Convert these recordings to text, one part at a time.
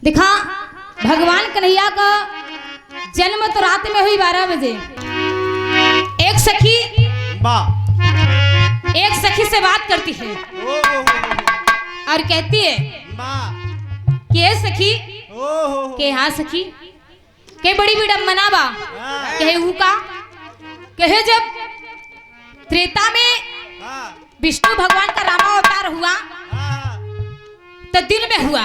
दिखा भगवान कन्हैया का जन्म तो रात में हुई 12 बजे। एक सखी से बात करती है और कहती है के सखी के हाँ सखी के बड़ी विडम्बना बा कहे ऊ का कहे जब त्रेता में विष्णु भगवान का रामा अवतार हुआ तो दिन में हुआ,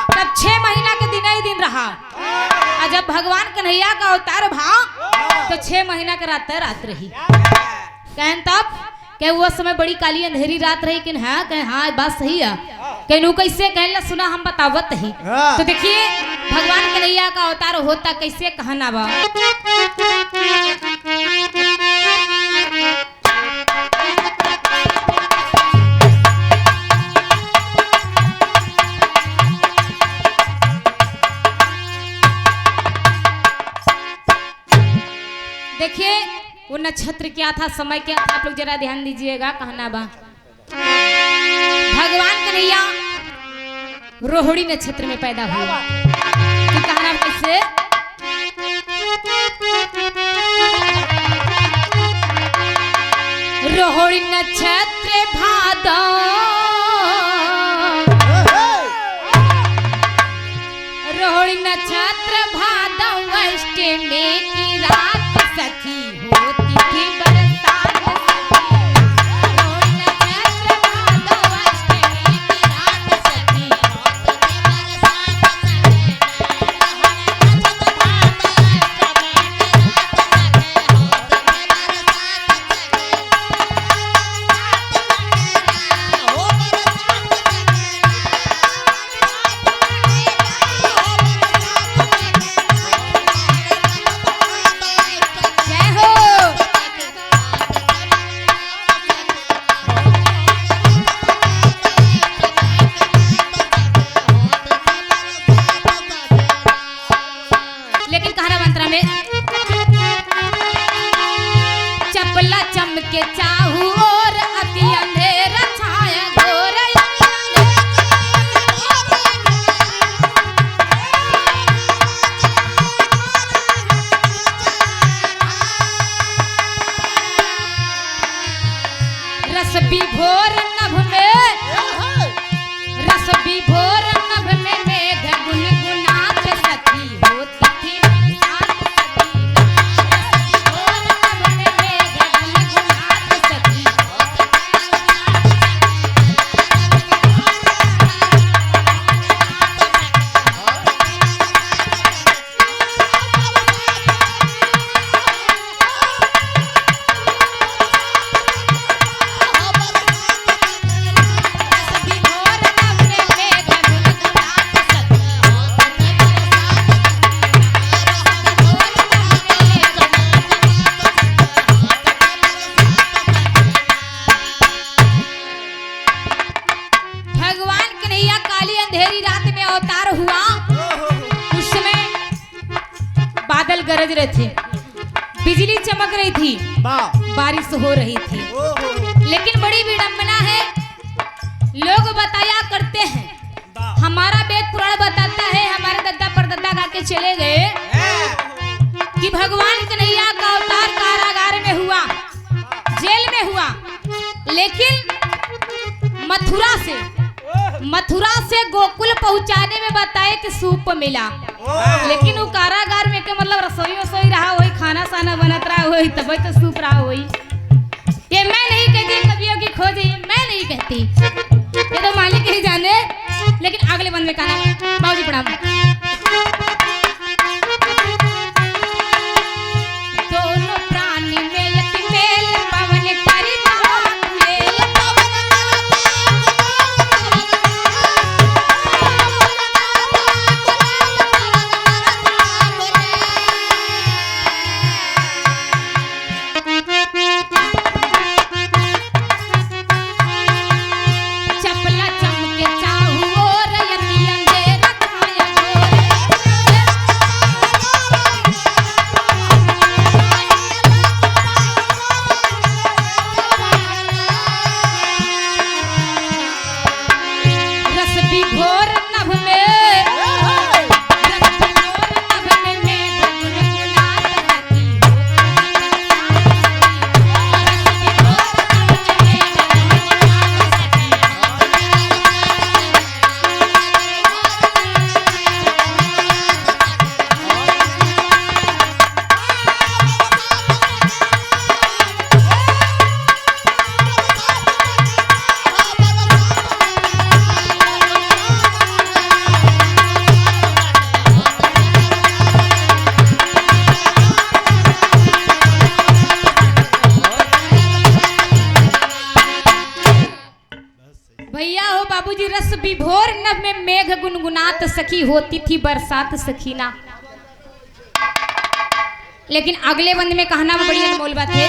तब 6 महीना के दिन ही दिन रहा। और जब भगवान कन्हैया का अवतार भा तो 6 महीना का रात रही। कहन तब कह वो समय बड़ी काली अंधेरी रात रही कि हाँ कह हाँ बात सही है। कहू कैसे कहला सुना हम बतावत ही। तो देखिए भगवान कन्हैया का अवतार होता कैसे कहना बा। देखिए वो नक्षत्र क्या था, समय क्या था, आप लोग जरा ध्यान दीजिएगा। कहना बा भगवान कन्हैया रोहिणी नक्षत्र में पैदा हुआ। तो कहना कैसे रोहिणी नक्षत्र भादो रोहिणी नक्षत्र भादो अष्टमी की रात सखी होती थी बरसात रोहिणी नक्षत्र भादो अष्टमी की रात सखी होती थी के चाहू और अति अंधेरा छाया घोर रस विभोर नभ में रस विभोर नभ में मेघ गुनगुनात सखी होती थी बरसात गरज रहे थे, बिजली चमक रही थी, बारिश हो रही थी। लेकिन बड़ी विडंबना है, लोग बताया करते हैं, हमारा वेद पुराण बताता है, हमारे दादा परदादा गा के चले गए कि भगवान कन्हैया का अवतार कारागार में हुआ, जेल में हुआ। लेकिन मथुरा से गोकुल पहुंचाने में बताए कि सूप मिला। लेकिन वो कारागार में के मतलब रसोई रहा वही, खाना साना बनत रहा वही, तब तो सूप रहा वही। ये मैं नहीं कहती कवियों की खोज, ये मैं नहीं कहती, ये तो मालिक ही जाने। लेकिन अगले बंद में कहना बाबूजी प्रणाम। दोनों प्राणी मेल मेल पवन करी चपला चमके चाहू में मेघ गुनगुनात सखी होती थी बरसात सखीना। लेकिन अगले बंद में कहना बड़ी अनमोल बात है।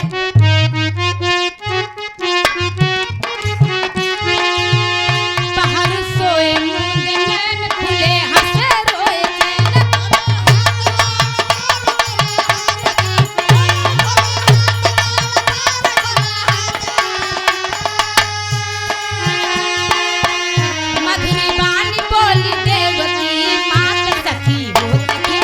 बाहर सोए मूंगे नैन खुले हंसे रोए चैन। मधुरी बानी बोली देवकी मात सखी हो सखी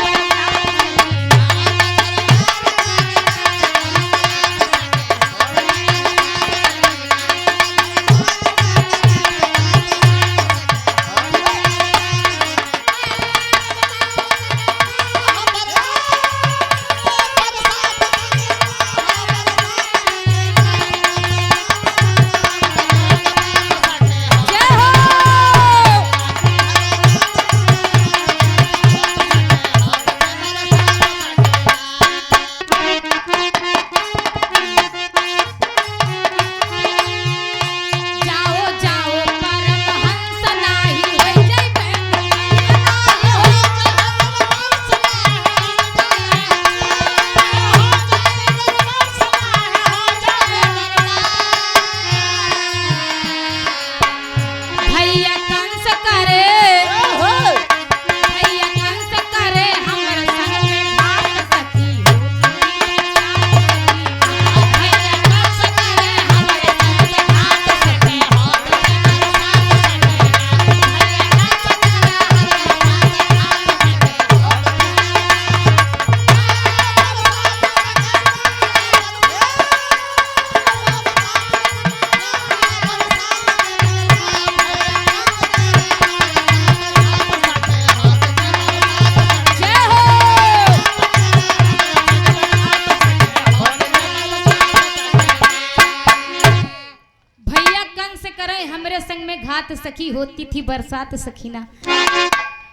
सखी होती थी बरसात सखीना।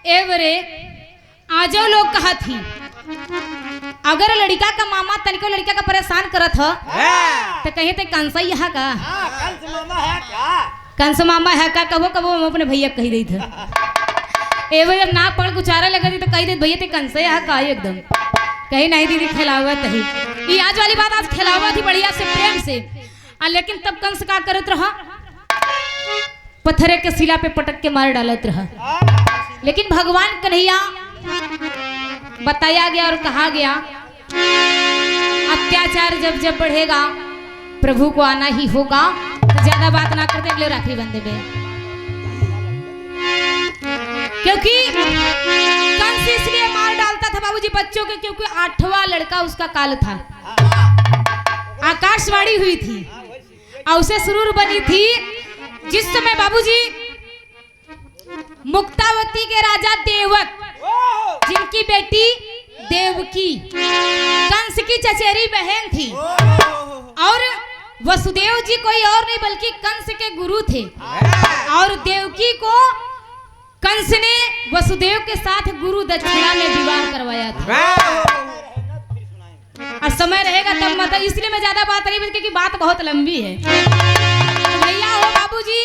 एवरे आजो लोग कहा थी अगर लड़का का मामा तनिको लड़का का परेशान करत ह तो कहे थे कंसा यहाँ का कंस मामा है का कबो कबो हम अपने भैया कही दी था। एवं जब नाक पड़ गुचारा लगा थी तो कही दे भैया थे कंसा यहाँ का एकदम कही नहीं दीदी खिलावा तही। ये आज वाली बात आज खिलावा थी बढ़िया से प्रेम से। लेकिन तब कंस का करत रहा पत्थरे के शिला पे पटक के मार डालत रहा। लेकिन भगवान कन्हैया बताया गया और कहा गया अत्याचार जब जब बढ़ेगा प्रभु को आना ही होगा। तो ज्यादा बात ना करते अगले राखी बंदे में, क्योंकि कंस इसलिए मार डालता था बाबूजी बच्चों के क्योंकि 8वां लड़का उसका काल था। आकाशवाणी हुई थी और उसे सुरूर बनी थी जिस समय बाबूजी मुक्तावती के राजा देवक जिनकी बेटी देवकी कंस की चचेरी बहन थी और वसुदेव जी कोई और नहीं बल्कि कंस के गुरु थे। और देवकी को कंस ने वसुदेव के साथ गुरु दक्षिणा में विवाह करवाया था। और समय रहेगा तब मतलब इसलिए मैं ज्यादा बात नहीं क्योंकि बात बहुत लंबी है। भैया हो बाबूजी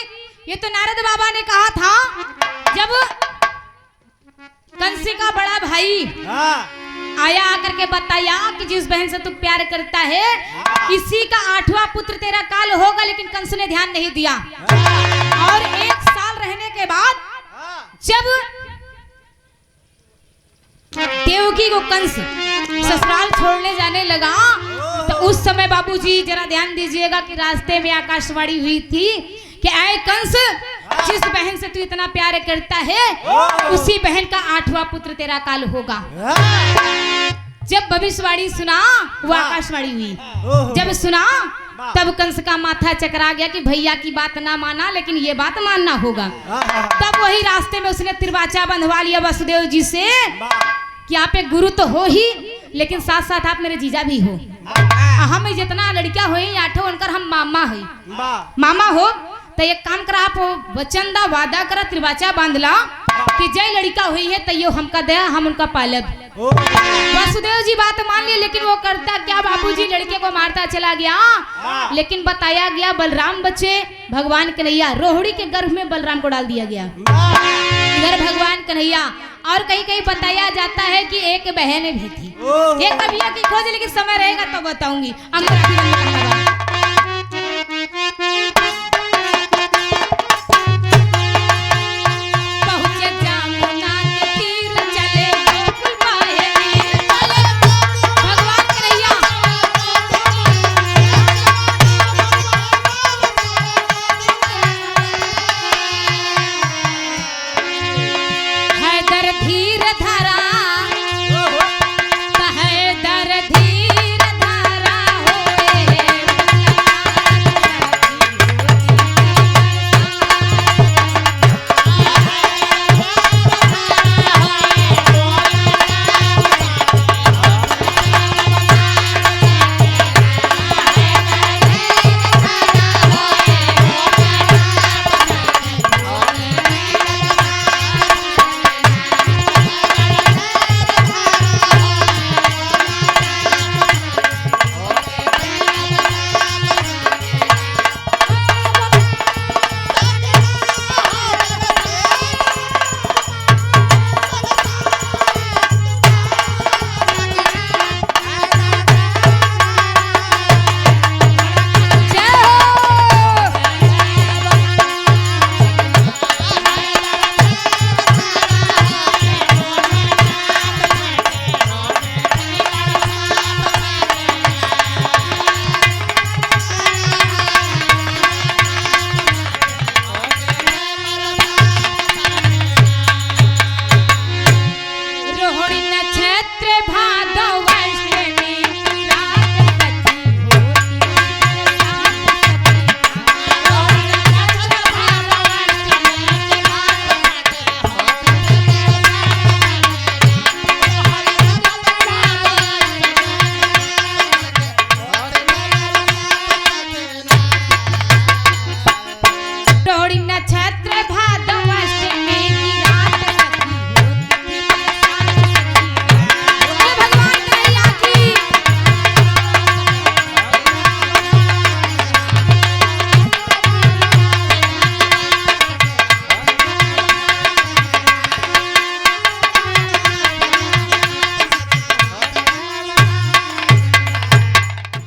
ये तो नारद बाबा ने कहा था जब कंस का बड़ा भाई आया आकर के बताया कि जिस बहन से तू प्यार करता है इसी का 8वां पुत्र तेरा काल होगा। लेकिन कंस ने ध्यान नहीं दिया और 1 साल रहने के बाद जब देवकी को कंस ससुराल छोड़ने जाने लगा तो उस समय बाबूजी जरा ध्यान दीजिएगा कि रास्ते में आकाशवाणी हुई थी कि आए कंस जिस बहन से तू इतना प्यार करता है उसी बहन का 8वां पुत्र तेरा काल होगा। जब भविष्यवाणी सुना वो आकाशवाणी हुई जब सुना तब कंस का माथा चकरा गया कि भैया की बात ना माना लेकिन ये बात मानना होगा। तब वही रास्ते में उसने तिरवाचा बंधवा लिया वसुदेव जी से कि आप एक गुरु तो हो ही लेकिन साथ साथ आप मेरे जीजा भी हो। हम जितना लड़किया हो 8 उनकर हम मामा है मामा हो तो एक काम करा आप वचन दा वादा करा त्रिवाचा बांधला कि जय लड़का हुई है तैयो हमका दया हम उनका पालब। वसुदेव जी बात मान ली लेकिन वो करता क्या बाबूजी लड़के को मारता चला गया। लेकिन बताया गया बलराम बच्चे भगवान कन्हैया रोहिणी के गर्भ में बलराम को डाल दिया गया। कन्हैया। और कहीं कहीं बताया जाता है कि एक बहन भी थी। ये कवियों की खोज, लेकिन समय रहेगा तो बताऊंगी।